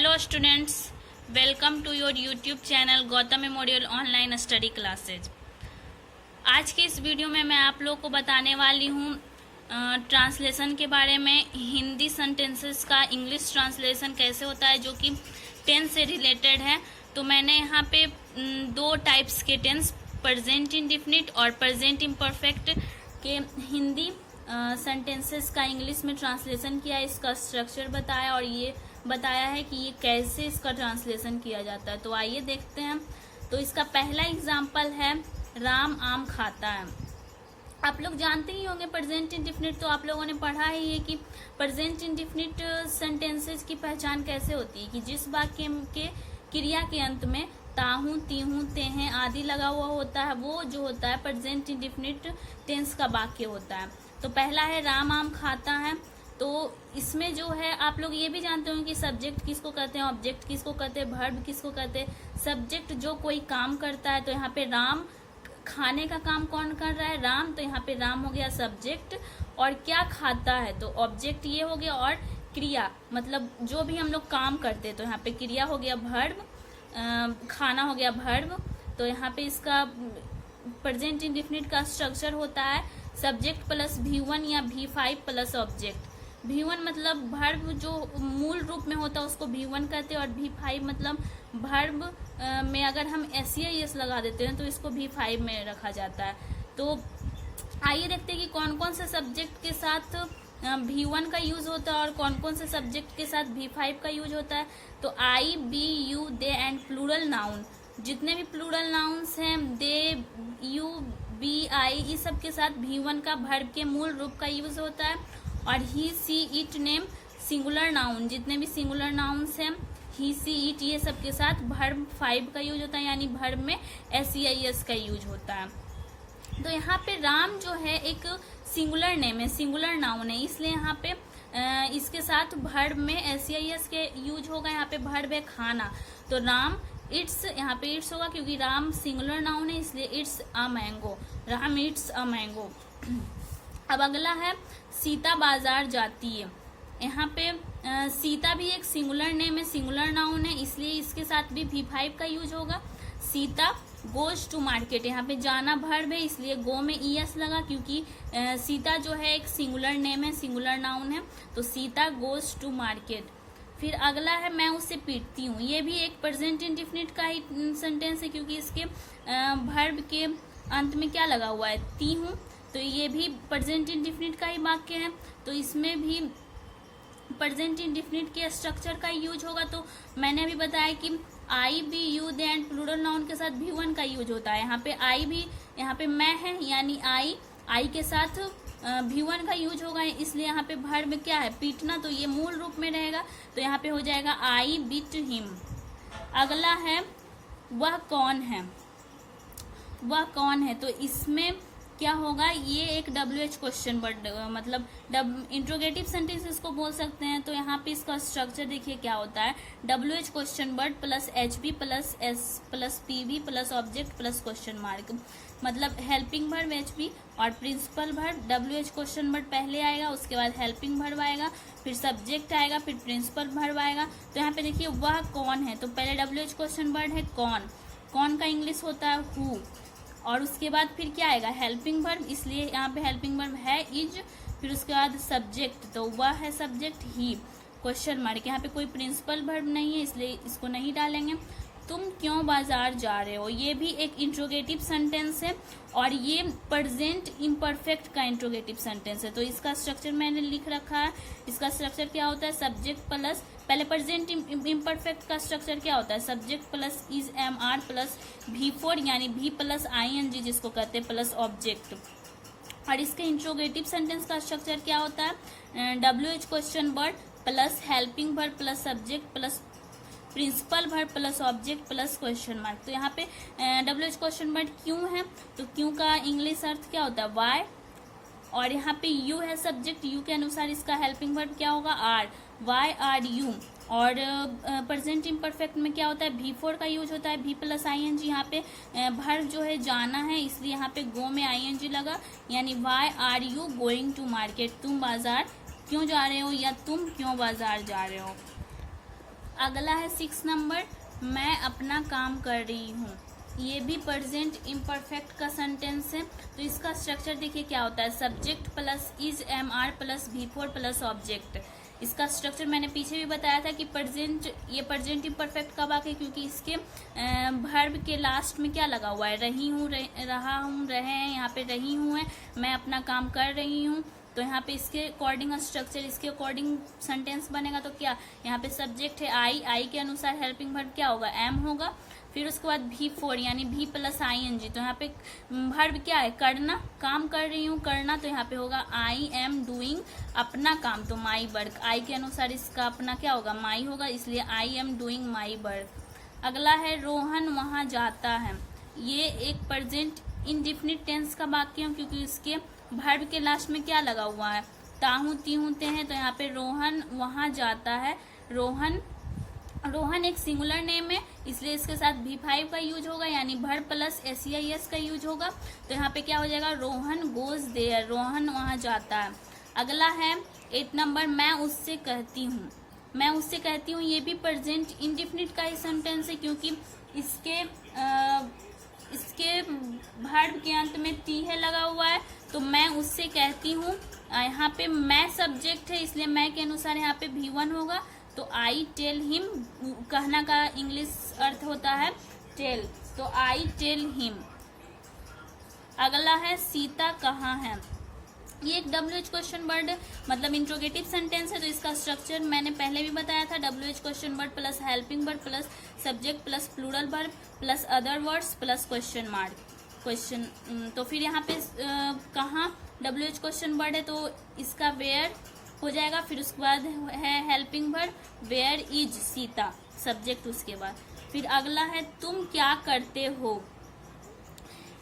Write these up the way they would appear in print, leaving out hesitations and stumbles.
Hello students, welcome to your YouTube channel Gautam memorial online study classes. आज के इस video में मैं आप लोग को बताने वाली हूँ ट्रांसलेशन के बारे में। हिंदी सेंटेंसेस का इंग्लिश ट्रांसलेशन कैसे होता है, जो कि टेंस से रिलेटेड है। तो मैंने यहाँ पे दो टाइप्स के टेंस, प्रेजेंट इंडेफिनिट और प्रेजेंट इम्परफेक्ट के हिंदी सेंटेंसेस का इंग्लिश में ट्रांसलेशन किया, इसका स्ट्रक्चर बताया और ये बताया है कि ये कैसे इसका ट्रांसलेशन किया जाता है। तो आइए देखते हैं। तो इसका पहला एग्जाम्पल है राम आम खाता है। आप लोग जानते ही होंगे प्रेजेंट इंडेफिनिट, तो आप लोगों ने पढ़ा ही है कि प्रेजेंट इंडेफिनिट सेंटेंसेस की पहचान कैसे होती है कि जिस वाक्य के क्रिया के अंत में ताहू, तीहू, तेहे आदि लगा हुआ होता है, वो जो होता है प्रेजेंट इंडेफिनिट टेंस का वाक्य होता है। तो पहला है राम आम खाता है। तो इसमें जो है आप लोग ये भी जानते होंगे कि सब्जेक्ट किसको कहते हैं, ऑब्जेक्ट किसको कहते हैं, वर्ब किसको कहते हैं। सब्जेक्ट जो कोई काम करता है, तो यहाँ पे राम खाने का काम कौन कर रहा है, राम, तो यहाँ पे राम हो गया सब्जेक्ट। और क्या खाता है, तो ऑब्जेक्ट ये हो गया। और क्रिया मतलब जो भी हम लोग काम करते हैं, तो यहाँ पे क्रिया हो गया वर्ब, खाना हो गया वर्ब। तो यहाँ पे इसका प्रेजेंट इंडेफिनिट का स्ट्रक्चर होता है सब्जेक्ट प्लस V1 या V5 प्लस ऑब्जेक्ट। V1 मतलब वर्ब जो मूल रूप में होता है उसको V1 कहते हैं, और V5 मतलब वर्ब में अगर हम SEIS लगा देते हैं तो इसको V5 में रखा जाता है। तो आइए देखते हैं कि कौन कौन से सब्जेक्ट के साथ V1 का यूज होता है और कौन कौन से सब्जेक्ट के साथ V5 का यूज होता है। तो I, we, you, they and plural noun, जितने भी प्लूरल नाउन्स हैं, दे, यू, बी, आई, इस सब के साथ V1 का वर्ब के मूल रूप का यूज होता है। और ही, सी, इट, नेम सिंगुलर नाउन, जितने भी सिंगुलर नाउन्स हैं, ही, सी, इट, ये सब के साथ वर्ब 5 का यूज होता है, यानी वर्ब में SEIS का यूज होता है। तो यहाँ पे राम जो है एक सिंगुलर नेम है, सिंगुलर नाउन है, इसलिए यहाँ पे इसके साथ वर्ब में SEIS के यूज होगा। यहाँ पे वर्ब है खाना, तो राम इट्स, यहाँ पे इट्स होगा क्योंकि राम सिंगुलर नाउन है, इसलिए it's a mango, Ram it's a mango. अब अगला है सीता बाजार जाती है। यहाँ पे सीता भी एक सिंगुलर नेम है, सिंगुलर नाउन है, इसलिए इसके साथ भी V5 का यूज होगा। सीता गोज टू मार्केट, यहाँ पे जाना वर्ब है, इसलिए गो में ES लगा क्योंकि सीता जो है एक सिंगुलर नेम है, सिंगुलर नाउन है। तो सीता गोज टू मार्केट। फिर अगला है मैं उसे पीटती हूँ। ये भी एक प्रेजेंट इंडेफिनिट का ही सेंटेंस है क्योंकि इसके वर्ब के अंत में क्या लगा हुआ है, ती हूँ, तो ये भी प्रेजेंट इंडेफिनिट का ही वाक्य है। तो इसमें भी प्रेजेंट इंडेफिनिट के स्ट्रक्चर का यूज होगा। तो मैंने अभी बताया कि I, we, you, they and plural noun के साथ V1 का यूज होता है। यहाँ पे आई भी, यहाँ पे मैं है, यानी आई के साथ V1 का यूज होगा, इसलिए यहाँ पे वर्ब में क्या है, पीटना, तो ये मूल रूप में रहेगा। तो यहाँ पे हो जाएगा आई बीट हिम। अगला है वह कौन है, वह कौन है, तो इसमें क्या होगा, ये एक WH क्वेश्चन वर्ड मतलब इंट्रोगेटिव सेंटेंस इसको बोल सकते हैं। तो यहाँ पे इसका स्ट्रक्चर देखिए क्या होता है, WH question word plus HB plus S plus PV plus object plus question mark, मतलब हेल्पिंग वर्ब HB और principal verb WH question word पहले आएगा, उसके बाद हेल्पिंग वर्ब आएगा, फिर सब्जेक्ट आएगा, फिर प्रिंसिपल वर्ब आएगा। तो यहाँ पे देखिए वह कौन है, तो पहले WH क्वेश्चन वर्ड है कौन, कौन का इंग्लिश होता है हु, और उसके बाद फिर क्या आएगा, हेल्पिंग वर्ब, इसलिए यहाँ पे हेल्पिंग वर्ब है इज, फिर उसके बाद सब्जेक्ट, तो वह है सब्जेक्ट ही, क्वेश्चन मार्क। यहाँ पे कोई प्रिंसिपल वर्ब नहीं है इसलिए इसको नहीं डालेंगे। तुम क्यों बाजार जा रहे हो, ये भी एक इंट्रोगेटिव सेंटेंस है और ये प्रेजेंट इम्परफेक्ट का इंट्रोगेटिव सेंटेंस है। तो इसका स्ट्रक्चर मैंने लिख रखा है। इसका स्ट्रक्चर क्या होता है, सब्जेक्ट प्लस, पहले प्रेजेंट इम्परफेक्ट का स्ट्रक्चर क्या होता है, subject plus is MR plus V4 यानी V प्लस ING जिसको कहते हैं प्लस ऑब्जेक्ट। और इसके इंट्रोगेटिव सेंटेंस का स्ट्रक्चर क्या होता है, WH question word plus helping verb plus subject plus principal verb plus object plus question mark. तो यहाँ पे WH क्वेश्चन वर्ड क्यों है, तो क्यों का इंग्लिश अर्थ क्या होता है, वाई, और यहाँ पे यू है सब्जेक्ट, यू के अनुसार इसका हेल्पिंग वर्ब क्या होगा, आर, वाई आर यू। और प्रेजेंट इम्परफेक्ट में क्या होता है, V4 का यूज होता है, V प्लस ING। यहाँ पे वर्ब जो है जाना है, इसलिए यहाँ पे गो में ING लगा, यानी why are you going to market, तुम बाजार क्यों जा रहे हो या तुम क्यों बाजार जा रहे हो। अगला है 6 नंबर, मैं अपना काम कर रही हूँ। ये भी प्रेजेंट इम्परफेक्ट का सेंटेंस है। तो इसका स्ट्रक्चर देखिए क्या होता है, subject plus is am are plus V4 plus object. इसका स्ट्रक्चर मैंने पीछे भी बताया था कि ये प्रेजेंट इम्परफेक्ट कब आके, क्योंकि इसके वर्ब के लास्ट में क्या लगा हुआ है, रही हूँ, रहा हूँ, रहे हैं, यहाँ पे रही हूँ है, मैं अपना काम कर रही हूँ। तो यहाँ पे इसके अकॉर्डिंग स्ट्रक्चर, इसके अकॉर्डिंग सेंटेंस बनेगा। तो क्या, यहाँ पे सब्जेक्ट है आई के अनुसार हेल्पिंग वर्ब क्या होगा, एम होगा। फिर उसके बाद V4 यानी V प्लस ING। तो यहाँ पे वर्ब क्या है, करना, काम कर रही हूँ, करना। तो यहाँ पे होगा आई एम डूइंग अपना काम, तो माई वर्क। आई के अनुसार इसका अपना क्या होगा, माई होगा, इसलिए I am doing my work. अगला है रोहन वहाँ जाता है। ये एक प्रेजेंट इंडिफिनिट टेंस का वाक्य है, क्योंकि इसके वर्ब के लास्ट में क्या लगा हुआ है, ताहू तीहू ते हैं। तो यहाँ पे रोहन वहाँ जाता है। रोहन एक सिंगुलर नेम है, इसलिए इसके साथ V5 का यूज होगा, यानी वर्ब प्लस SEIS का यूज होगा। तो यहाँ पे क्या हो जाएगा, रोहन गोज देयर, रोहन वहाँ जाता है। अगला है 8 नंबर, मैं उससे कहती हूँ। मैं उससे कहती हूँ, ये भी प्रेजेंट इंडिफिनिट का ही सेंटेंस है, क्योंकि इसके वर्ब के अंत में टी है लगा हुआ है। तो मैं उससे कहती हूँ, यहाँ पे मैं सब्जेक्ट है, इसलिए मैं के अनुसार यहाँ पे V1 होगा। तो आई टेल हिम, कहना का इंग्लिश अर्थ होता है टेल, तो आई टेल हिम। अगला है सीता कहाँ है। ये एक WH क्वेश्चन वर्ड मतलब इंट्रोगेटिव सेंटेंस है। तो इसका स्ट्रक्चर मैंने पहले भी बताया था, WH question word plus helping word plus subject plus plural verb plus other words plus question mark question. तो फिर यहाँ पे कहाँ WH क्वेश्चन वर्ड है, तो इसका वेयर हो जाएगा। फिर उसके बाद है helping verb where is Sita, subject उसके बाद। फिर अगला है तुम क्या करते हो।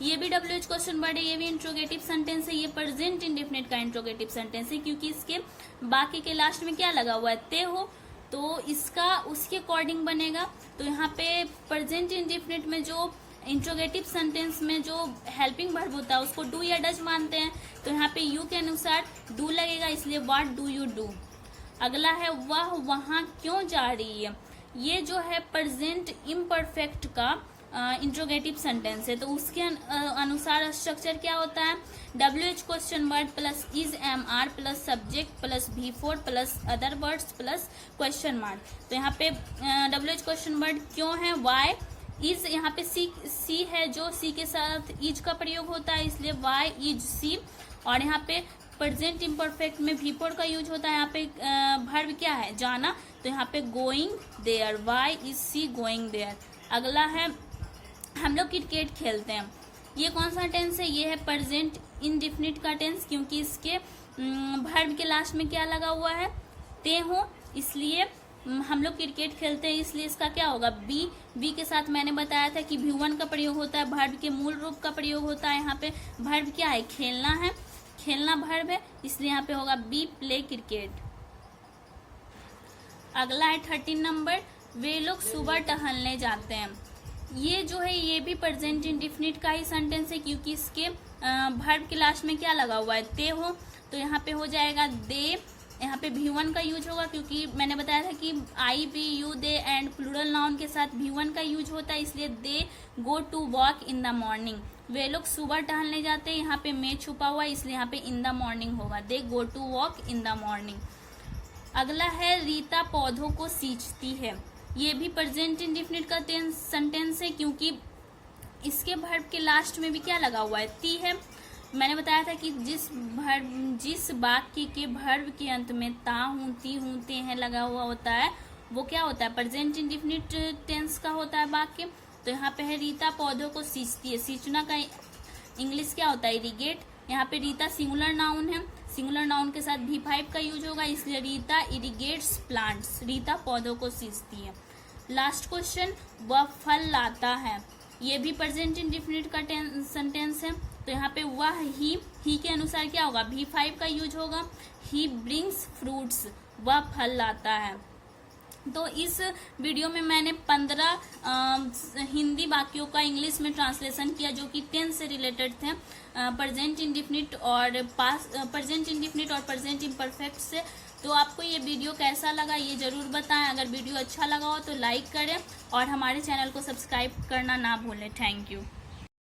ये भी WH क्वेश्चन वर्ड है, ये भी इंट्रोगेटिव सेंटेंस है। ये प्रेजेंट इंडेफिनिट का इंट्रोगेटिव सेंटेंस है, क्योंकि इसके बाकी के लास्ट में क्या लगा हुआ है, ते हो। तो इसका उसके अकॉर्डिंग बनेगा। तो यहाँ पे प्रेजेंट इंडेफिनिट में जो इंट्रोगेटिव सेंटेंस में जो हेल्पिंग वर्ब होता है उसको डू या डज मानते हैं। तो यहाँ पे यू के अनुसार डू लगेगा, इसलिए व्हाट डू यू डू। अगला है वह वहाँ क्यों जा रही है। ये जो है प्रेजेंट इम्परफेक्ट का इंट्रोगेटिव सेंटेंस है। तो उसके अनुसार स्ट्रक्चर क्या होता है, WH question word plus is am are plus subject plus V4 plus other words plus question mark. तो यहाँ पे WH क्वेश्चन वर्ड क्यों है, वाई इज, यहाँ पे सी है जो सी के साथ इज का प्रयोग होता है, इसलिए वाई इज सी। और यहाँ पे प्रेजेंट इम्परफेक्ट में V4 का यूज होता है। यहाँ पे वर्ब क्या है, जाना। तो यहाँ पे going there, why is she going there. अगला है हम लोग क्रिकेट खेलते हैं। ये कौन सा टेंस है, ये है प्रेजेंट इंडेफिनिट का टेंस, क्योंकि इसके वर्ब के लास्ट में क्या लगा हुआ है, ते हो, इसलिए हम लोग क्रिकेट खेलते हैं। इसलिए इसका क्या होगा, बी के साथ मैंने बताया था कि V1 का प्रयोग होता है, वर्ब के मूल रूप का प्रयोग होता है। यहाँ पे वर्ब क्या है, खेलना है, खेलना वर्ब है, इसलिए यहाँ पे होगा बी प्ले क्रिकेट। अगला है 13 नंबर, वे लोग सुबह टहलने जाते हैं। ये जो है ये भी प्रेजेंट इंडेफिनिट का ही सेंटेंस है, क्योंकि इसके वर्ब के लास्ट में क्या लगा हुआ है, ते हो। तो यहाँ पे हो जाएगा दे। यहाँ पे V1 का यूज होगा, क्योंकि मैंने बताया था कि I we you they and plural noun के साथ V1 का यूज होता है, इसलिए they go to walk in the morning. वे लोग सुबह टहलने जाते हैं, यहाँ पे मे छुपा हुआ है, इसलिए यहाँ पे इन द मॉर्निंग होगा, they go to walk in the morning. अगला है रीता पौधों को सींचती है। ये भी प्रेजेंट इंडेफिनिट का सेंटेंस है, क्योंकि इसके वर्ब के लास्ट में भी क्या लगा हुआ है, ती है। मैंने बताया था कि जिस वाक्य के वर्ब के अंत में ता हूं ती हूं ते हैं लगा हुआ होता है, वो क्या होता है, प्रेजेंट इंडेफिनिट टेंस का होता है वाक्य। तो यहाँ पे है रीता पौधों को सींचती है। सींचना का इंग्लिश क्या होता है, इरिगेट। यहाँ पे रीता सिंगुलर नाउन है, सिंगुलर नाउन के साथ V5 का यूज होगा, इसलिए रीता इरिगेट्स प्लांट्स, रीता पौधों को सींचती है। लास्ट क्वेश्चन, वह फल लाता है। ये भी प्रेजेंट इंडेफिनिट का सेंटेंस है। तो यहाँ पे वह ही के अनुसार क्या होगा, V5 का यूज होगा, ही ब्रिंग्स फ्रूट्स, वह फल लाता है। तो इस वीडियो में मैंने 15 हिंदी वाक्यों का इंग्लिश में ट्रांसलेशन किया, जो कि टेंस से रिलेटेड थे। प्रेजेंट इंडेफिनिट और प्रेजेंट इंडेफिनिट और प्रेजेंट इम्परफेक्ट से तो आपको ये वीडियो कैसा लगा ये ज़रूर बताएं। अगर वीडियो अच्छा लगा हो तो लाइक करें और हमारे चैनल को सब्सक्राइब करना ना भूलें। Thank you.